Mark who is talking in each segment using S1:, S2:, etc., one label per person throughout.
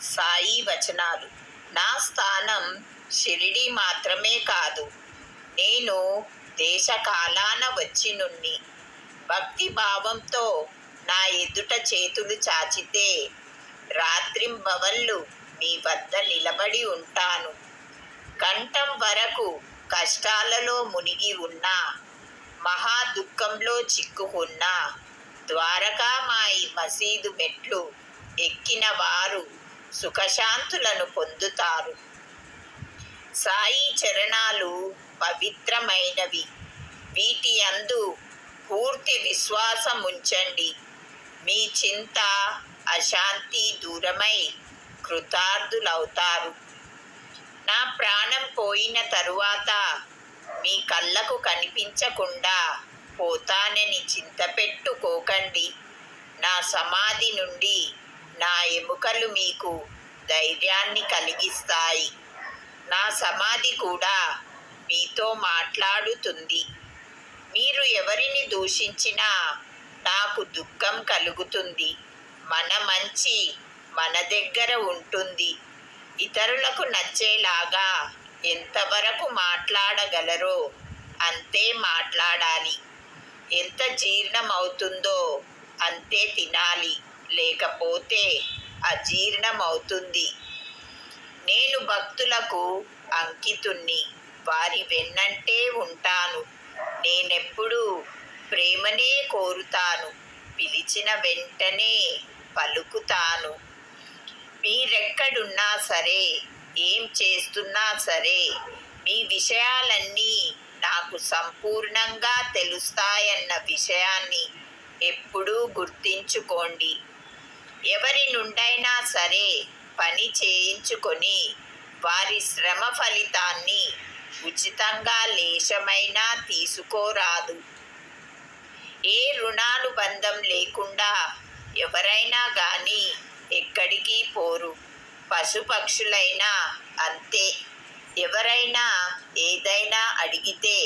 S1: సాయి వచనాలు. నా స్థానం షిరిడి మాత్రమే కాదు, నేను దేశకాలాన వచ్చినున్ని. భక్తి భావంతో నా ఎదుట చేతులు చాచితే రాత్రింబవళ్ళు మీ వద్ద నిలబడి ఉంటాను. కంఠం వరకు కష్టాలలో మునిగి ఉన్నా, మహా దుఃఖంలో చిక్కుకున్నా, ద్వారకామాయి మసీదు మెట్లు ఎక్కిన వారు సుఖశాంతులను పొందుతారు. సాయి చరణాలు పవిత్రమైనవి. వీటి యందు పూర్తి విశ్వాసముంచండి. మీ చింత అశాంతి దూరమై కృతార్థులవుతారు. నా ప్రాణం పోయిన తరువాత మీ కళ్ళకు కనిపించకుండా పోతానని చింతపెట్టుకోకండి. నా సమాధి నుండి నా ఎముకలు మీకు ధైర్యాన్ని కలిగిస్తాయి. నా సమాధి కూడా మీతో మాట్లాడుతుంది. మీరు ఎవరిని దూషించినా నాకు దుఃఖం కలుగుతుంది. మన మంచి మన దగ్గర ఉంటుంది. ఇతరులకు నచ్చేలాగా ఎంతవరకు మాట్లాడగలరో అంతే మాట్లాడాలి. ఎంత జీర్ణమవుతుందో అంతే తినాలి, లేకపోతే అజీర్ణమవుతుంది. నేను భక్తులకు అంకితుణ్ణి, వారి వెన్నంటే ఉంటాను. నేనెప్పుడూ ప్రేమనే కోరుతాను, పిలిచిన వెంటనే పలుకుతాను. మీరెక్కడున్నా సరే, ఏం చేస్తున్నా సరే, మీ విషయాలన్నీ నాకు సంపూర్ణంగా తెలుస్తాయన్న విషయాన్ని ఎప్పుడూ గుర్తించుకోండి. ఎవరి నుండైనా సరే పని చేయించుకొని వారి శ్రమ ఫలితాన్ని ఉచితంగా లేశమైనా తీసుకోరాదు. ఏ రుణాలు బంధం లేకుండా ఎవరైనా కానీ ఎక్కడికి పోరు. పశుపక్షులైనా అంతే. ఎవరైనా ఏదైనా అడిగితే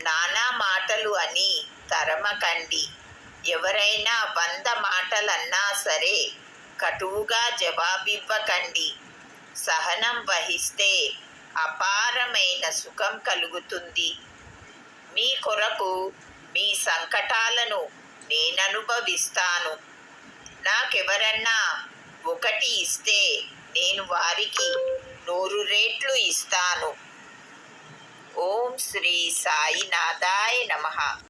S1: నానా మాటలు అని తరమకండి. ఎవరైనా 100 మాటలన్నా సరే కటువుగా జవాబివ్వకండి. సహనం వహిస్తే అపారమైన సుఖం కలుగుతుంది. మీ కొరకు మీ సంకటాలను నేననుభవిస్తాను. నాకెవరన్నా 1 ఇస్తే నేను వారికి 100 రెట్లు ఇస్తాను. ఓం శ్రీ సాయినాథాయ నమః.